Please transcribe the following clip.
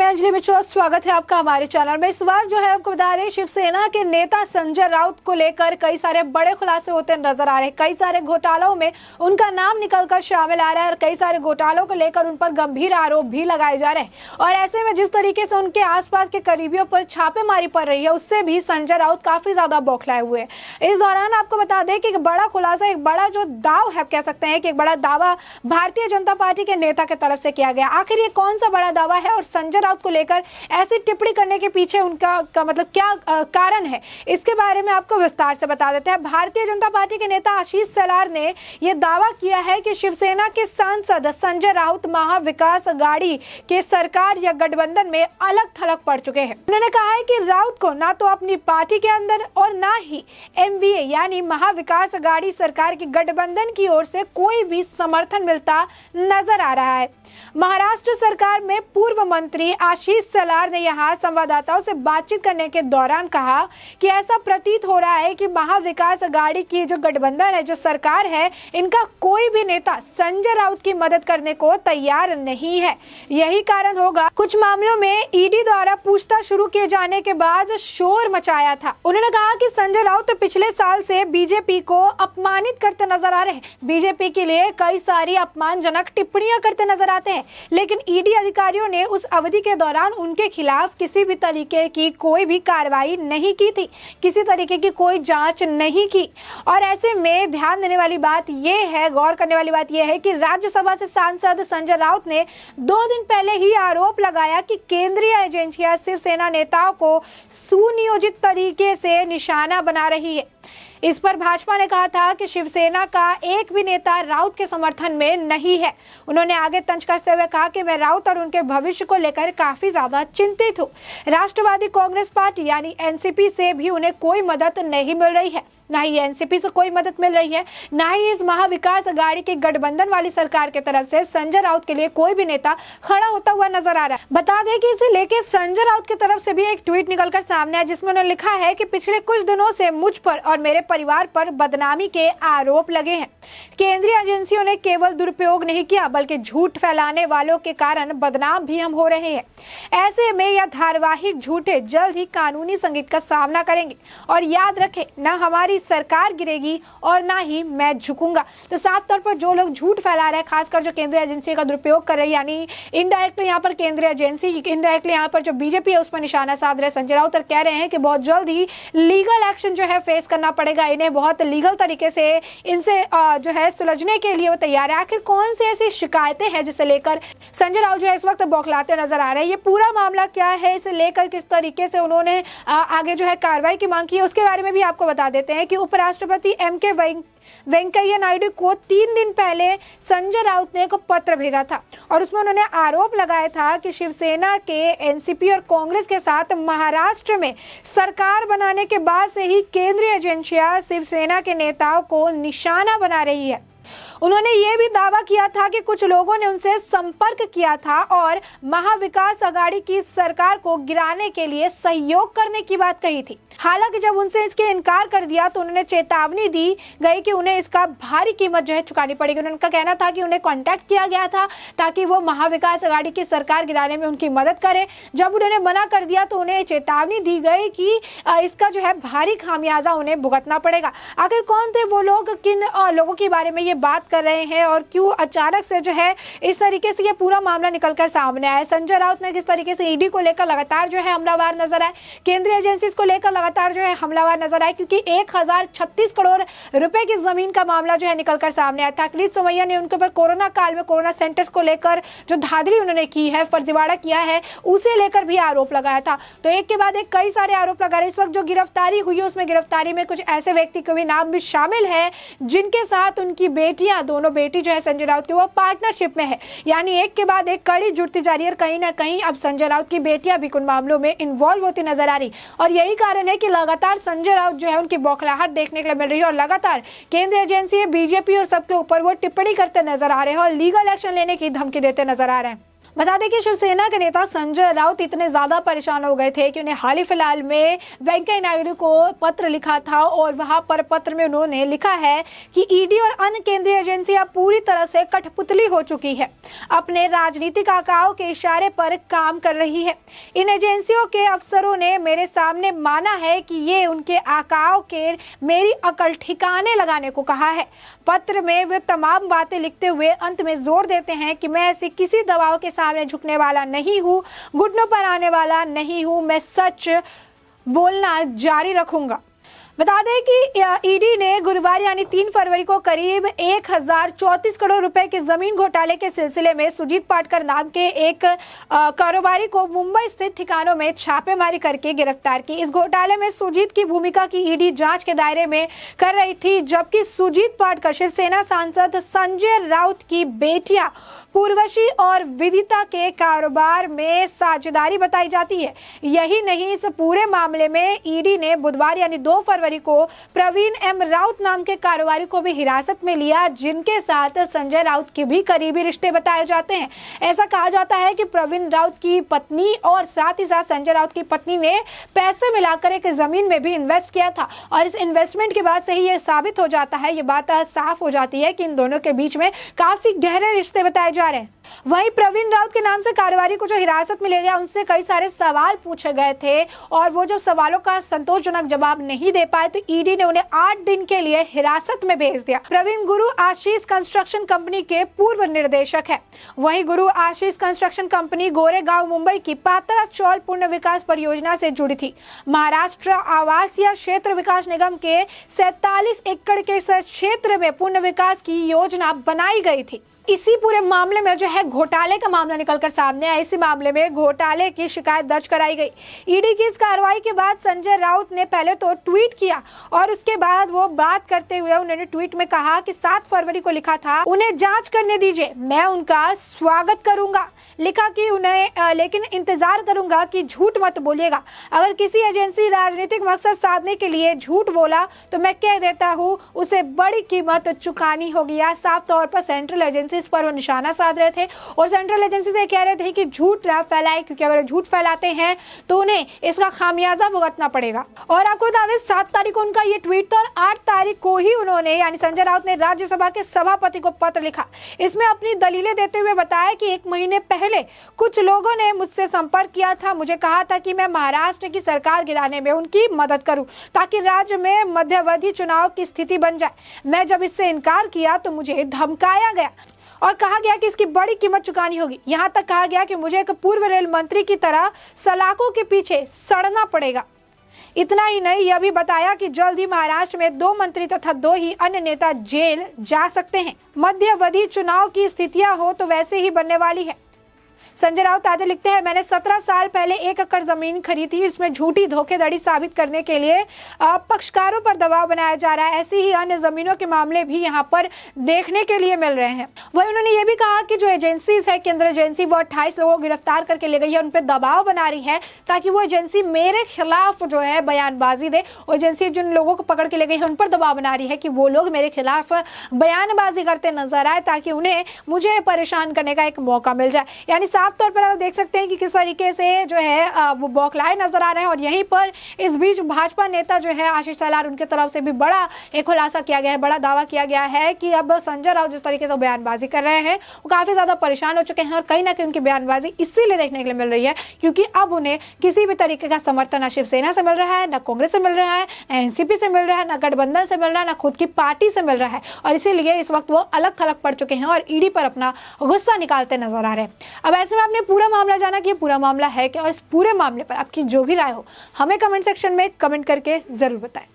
मैं अंजलि मिश्रा, स्वागत है आपका हमारे चैनल में। इस बार जो है आपको बता दें, शिवसेना के नेता संजय राउत को लेकर कई सारे बड़े खुलासे होते नजर आ रहे हैं। कई सारे घोटालों में उनका नाम निकलकर शामिल आ रहा है और कई सारे घोटालों को लेकर उन पर गंभीर आरोप भी लगाए जा रहे हैं। और ऐसे में जिस तरीके से उनके आसपास के करीबियों पर छापेमारी पड़ रही है, उससे भी संजय राउत काफी ज्यादा बौखलाए हुए हैं। इस दौरान आपको बता दें कि एक बड़ा खुलासा, एक बड़ा जो दाव है, कह सकते हैं कि एक बड़ा दावा भारतीय जनता पार्टी के नेता की तरफ से किया गया। आखिर ये कौन सा बड़ा दावा है और संजय राउत को लेकर ऐसी टिप्पणी करने के पीछे उनका मतलब क्या कारण है, इसके बारे में आपको विस्तार से बता देते हैं। भारतीय जनता पार्टी के नेता आशीष शेलार ने यह दावा किया है कि शिवसेना के सांसद संजय राउत महाविकास अघाड़ी के सरकार या गठबंधन में अलग थलग पड़ चुके हैं। उन्होंने कहा है कि राउत को ना तो अपनी पार्टी के अंदर और ना ही एमवीए यानी महाविकास अघाड़ी सरकार की गठबंधन की ओर से कोई भी समर्थन मिलता नजर आ रहा है। महाराष्ट्र सरकार में पूर्व मंत्री आशीष शेलार ने यहां संवाददाताओं से बातचीत करने के दौरान कहा कि ऐसा प्रतीत हो रहा है कि महाविकास अघाड़ी की जो गठबंधन है, जो सरकार है, इनका कोई भी नेता संजय राउत की मदद करने को तैयार नहीं है। यही कारण होगा कुछ मामलों में ईडी द्वारा पूछताछ शुरू किए जाने के बाद शोर मचाया था। उन्होंने कहा कि संजय राउत पिछले साल से बीजेपी को अपमानित करते नजर आ रहे हैं, बीजेपी के लिए कई सारी अपमानजनक टिप्पणियां करते नजर आते हैं, लेकिन ईडी अधिकारियों ने उस अवधि के दौरान उनके खिलाफ किसी भी तरीके की कोई भी कार्रवाई नहीं की थी, किसी तरीके की कोई जांच नहीं की। और ऐसे में ध्यान देने वाली बात यह है, गौर करने वाली बात यह है कि राज्यसभा से सांसद संजय राउत ने 2 दिन पहले ही आरोप लगाया कि केंद्रीय एजेंसियां शिवसेना नेताओं को सुनियोजित तरीके से निशाना बना रही है। इस पर भाजपा ने कहा था कि शिवसेना का एक भी नेता राउत के समर्थन में नहीं है। उन्होंने आगे तंज कसते हुए कहा कि मैं राउत और उनके भविष्य को लेकर काफी ज्यादा चिंतित हूँ। राष्ट्रवादी कांग्रेस पार्टी यानी एनसीपी से भी उन्हें कोई मदद नहीं मिल रही है, ना ही एनसीपी से कोई मदद मिल रही है, ना ही इस महाविकास अघाड़ी के गठबंधन वाली सरकार की तरफ से संजय राउत के लिए कोई भी नेता खड़ा होता हुआ नजर आ रहा है। बता दें कि इसे लेके संजय राउत की तरफ से भी एक ट्वीट निकलकर सामने आया, जिसमें उन्होंने लिखा है कि पिछले कुछ दिनों से मुझ पर और मेरे परिवार पर बदनामी के आरोप लगे हैं। केंद्रीय एजेंसियों ने केवल दुरुपयोग नहीं किया, बल्कि झूठ फैलाने वालों के कारण बदनाम भी हम हो रहे हैं। ऐसे में यह धारावाहिक झूठे जल्द ही कानूनी संगीत का सामना करेंगे। और याद रखें, न हमारी सरकार गिरेगी और ना ही मैं झुकूंगा। तो साफ तौर पर जो लोग झूठ फैला रहे हैं, खासकर जो केंद्रीय एजेंसी का दुरुपयोग कर रही है, यानी इनडायरेक्टली यहाँ पर केंद्रीय एजेंसी, इनडायरेक्टली यहाँ पर जो बीजेपी है उस पर निशाना साध रहे संजय राउत, और कह रहे हैं कि बहुत जल्द ही लीगल एक्शन जो है फेस करना पड़ेगा इन्हें, बहुत लीगल तरीके से इनसे जो है सुलझने के लिए वो तैयार है। आखिर कौन सी ऐसी शिकायतें हैं जिसे लेकर संजय राउत जो है इस वक्त बौखलाते नजर आ रहे हैं, ये पूरा मामला क्या है, इसे लेकर किस तरीके से उन्होंने आगे जो है कार्रवाई की मांग की है, उसके बारे में भी आपको बता देते हैं कि उपराष्ट्रपति एम.के. वेंकैया नायडू को 3 दिन पहले संजय राउत ने एक पत्र भेजा था और उसमें उन्होंने आरोप लगाया था कि शिवसेना के एनसीपी और कांग्रेस के साथ महाराष्ट्र में सरकार बनाने के बाद से ही केंद्रीय एजेंसियां शिवसेना के नेताओं को निशाना बना रही है। उन्होंने ये भी दावा किया था कि कुछ लोगों ने उनसे संपर्क किया था और महाविकास अघाड़ी की सरकार को गिराने के लिए सहयोग करने की बात कही थी। हालांकि जब उनसे इसके इनकार कर दिया तो उन्होंने चेतावनी दी गई कि उन्हें इसका भारी कीमत जो है चुकानी पड़ेगी। उनका कहना था कि उन्हें कांटेक्ट किया गया था ताकि वो महाविकास अघाड़ी की सरकार गिराने में उनकी मदद करे। जब उन्होंने मना कर दिया तो उन्हें चेतावनी दी गई कि इसका जो है भारी खामियाजा उन्हें भुगतना पड़ेगा। आखिर कौन थे वो लोग, किन लोगों के बारे में ये बात कर रहे हैं और क्यों अचानक से जो है इस तरीके से ये पूरा मामला निकलकर सामने आया। संजय राउत ने किस तरीके से ईडी को लेकर लगातार जो है हमलावर नजर आए, केंद्रीय एजेंसी को लेकर लगातार जो है हमलावर नजर आए, क्योंकि 1036 करोड़ रुपए की जमीन का मामला जो है निकलकर सामने आया था। अखिलेश सोमैया ने उनके ऊपर कोरोना काल में कोरोना सेंटर्स को लेकर जो धांधली उन्होंने की है, फर्जीवाड़ा किया है, उसे लेकर भी आरोप लगाया था। तो एक के बाद एक कई सारे आरोप लगा रहे। इस वक्त जो गिरफ्तारी हुई है उसमें गिरफ्तारी में कुछ ऐसे व्यक्ति के भी नाम भी शामिल है जिनके साथ उनकी बेटियां, दोनों बेटी जो है संजय राउत की, वो पार्टनरशिप में है, यानी एक के बाद एक कड़ी जुड़ती जा रही है। कहीं ना कहीं अब संजय राउत की बेटियां भी कुछ मामलों में इन्वॉल्व होती नजर आ रही और यही कारण है कि लगातार संजय राउत जो है उनकी बौखलाहट देखने के लिए मिल रही है और लगातार केंद्रीय एजेंसी, बीजेपी और सबके ऊपर वो टिप्पणी करते नजर आ रहे हैं और लीगल एक्शन लेने की धमकी देते नजर आ रहे हैं। बता दें कि शिवसेना के नेता संजय राउत इतने ज्यादा परेशान हो गए थे कि उन्हें हाल ही फिलहाल में वेंकैया नायडू को पत्र लिखा था और वहां पर पत्र में उन्होंने लिखा है कि ईडी और अन्य केंद्रीय एजेंसियां पूरी तरह से कठपुतली हो चुकी है, अपने राजनीतिक आकाओं के इशारे पर काम कर रही है। इन एजेंसियों के अफसरों ने मेरे सामने माना है कि ये उनके आकाओं के मेरी अकल ठिकाने लगाने को कहा है। पत्र में वे तमाम बातें लिखते हुए अंत में जोर देते हैं कि मैं ऐसी किसी दबाव के सामने झुकने वाला नहीं हूं, घुटनों पर आने वाला नहीं हूं, मैं सच बोलना जारी रखूंगा। बता दें कि ईडी ने गुरुवार यानी 3 फरवरी को करीब 1034 करोड़ रुपए के जमीन घोटाले के सिलसिले में सुजीत पाटकर नाम के एक कारोबारी को मुंबई स्थित ठिकानों में छापेमारी करके गिरफ्तार की। इस घोटाले में सुजीत की भूमिका की ईडी जांच के दायरे में कर रही थी, जबकि सुजीत पाटकर शिवसेना सांसद संजय राउत की बेटियां पूर्वशी और विदिता के कारोबार में साझेदारी बताई जाती है। यही नहीं, इस पूरे मामले में ईडी ने बुधवार यानी 2 फरवरी को प्रवीण एम राउत नाम के कारोबारी को भी हिरासत में लिया, जिनके साथ संजय राउत के भी करीबी रिश्ते बताए जाते हैं। ऐसा कहा जाता है कि प्रवीण राउत की पत्नी और साथ ही साथ संजय राउत की पत्नी ने पैसे मिलाकर एक जमीन में भी इन्वेस्ट किया था और इस इन्वेस्टमेंट के बाद से ही ये साबित हो जाता है, ये बात साफ हो जाती है कि इन दोनों के बीच में काफी गहरे रिश्ते बताए जा रहे हैं। वहीं प्रवीण राउत के नाम से कारोबारी को जो हिरासत में ले गया, उनसे कई सारे सवाल पूछे गए थे और वो जब सवालों का संतोषजनक जवाब नहीं दे पाए तो ईडी ने उन्हें 8 दिन के लिए हिरासत में भेज दिया। प्रवीण गुरु आशीष कंस्ट्रक्शन कंपनी के पूर्व निर्देशक है। वहीं गुरु आशीष कंस्ट्रक्शन कंपनी गोरेगांव मुंबई की पात्रा चौल पुनः विकास परियोजना से जुड़ी थी। महाराष्ट्र आवासीय क्षेत्र विकास निगम के 47 एकड़ के इस क्षेत्र में पुनः विकास की योजना बनाई गई थी। इसी पूरे मामले में जो है घोटाले का मामला निकलकर सामने आया। इसी मामले में घोटाले की शिकायत दर्ज कराई गई। ईडी की इस कार्रवाई के बाद संजय राउत ने पहले तो ट्वीट किया और उसके बाद वो बात करते हुए उन्होंने ट्वीट में कहा कि 7 फरवरी को लिखा था, उन्हें जांच करने दीजिए, मैं उनका स्वागत करूंगा। लिखा कि उन्हें लेकिन इंतजार करूंगा कि झूठ मत बोलिएगा। अगर किसी एजेंसी राजनीतिक मकसद साधने के लिए झूठ बोला तो मैं कह देता हूँ उसे बड़ी कीमत चुकानी होगी। साफ तौर पर सेंट्रल एजेंसी इस पर वो निशाना साध रहे थे और सेंट्रल एजेंसी से कह रहे थे कि झूठ ना फैलाए, क्योंकि अगर झूठ फैलाते हैं तो उन्हें इसका खामियाजा भुगतना पड़ेगा। और आपको बता दें 7 तारीख को उनका ये ट्वीट था और 8 तारीख को ही उन्होंने यानी संजय राउत ने राज्यसभा के सभापति को पत्र लिखा। इसमें अपनी दलीलें देते हुए बताया कि 1 महीने पहले कुछ लोगों ने मुझसे संपर्क किया था, मुझे कहा था कि मैं महाराष्ट्र की सरकार गिराने में उनकी मदद करूं ताकि राज्य में मध्यावधि चुनाव की स्थिति बन जाए। मैं जब इससे इनकार किया तो मुझे धमकाया गया और कहा गया कि इसकी बड़ी कीमत चुकानी होगी। यहाँ तक कहा गया कि मुझे एक पूर्व रेल मंत्री की तरह सलाखों के पीछे सड़ना पड़ेगा। इतना ही नहीं, यह भी बताया कि जल्द ही महाराष्ट्र में 2 मंत्री तथा 2 ही अन्य नेता जेल जा सकते हैं। मध्यावधि चुनाव की स्थितियां हो तो वैसे ही बनने वाली है। संजय राउत आगे लिखते हैं, मैंने 17 साल पहले 1 एकड़ जमीन खरीदी। इसमें झूठी धोखेधड़ी साबित करने के लिए पक्षकारों पर दबाव बनाया जा रहा है। ऐसी ही अन्य जमीनों के मामले भी यहाँ पर देखने के लिए मिल रहे हैं। वही उन्होंने ये भी कहा कि जो एजेंसीज है, केंद्र एजेंसी, वो 28 लोगों को गिरफ्तार करके ले गई है, उन पर दबाव बना रही है ताकि वो एजेंसी मेरे खिलाफ जो है बयानबाजी दे। वो एजेंसी जिन लोगों को पकड़ के ले गई है उन पर दबाव बना रही है कि वो लोग मेरे खिलाफ बयानबाजी करते नजर आए ताकि उन्हें मुझे परेशान करने का एक मौका मिल जाए। यानी साफ तौर पर आप देख सकते हैं कि किस तरीके से जो है वो बौखलाए नजर आ रहे हैं। और यहीं पर इस बीच भाजपा नेता जो है आशीष सलार, उनके तरफ से भी बड़ा एक खुलासा किया गया है, बड़ा दावा किया गया है कि अब संजय राउत जिस तरीके से बयानबाजी कर रहे हैं वो काफी ज्यादा परेशान हो चुके हैं और कहीं ना कहीं उनकी बयानबाजी इसीलिए देखने के लिए मिल रही है क्योंकि अब उन्हें किसी भी तरीके का समर्थन न शिवसेना से मिल रहा है, न कांग्रेस से मिल रहा है, न एनसीपी से मिल रहा है, न गठबंधन से मिल रहा है, न खुद की पार्टी से मिल रहा है। और इसीलिए इस वक्त वो अलग थलग पड़ चुके हैं और ईडी पर अपना गुस्सा निकालते नजर आ रहे हैं। अब ऐसे में आपने पूरा मामला जाना कि ये पूरा मामला है क्या और इस पूरे मामले पर आपकी जो भी राय हो हमें कमेंट सेक्शन में कमेंट करके जरूर बताएं।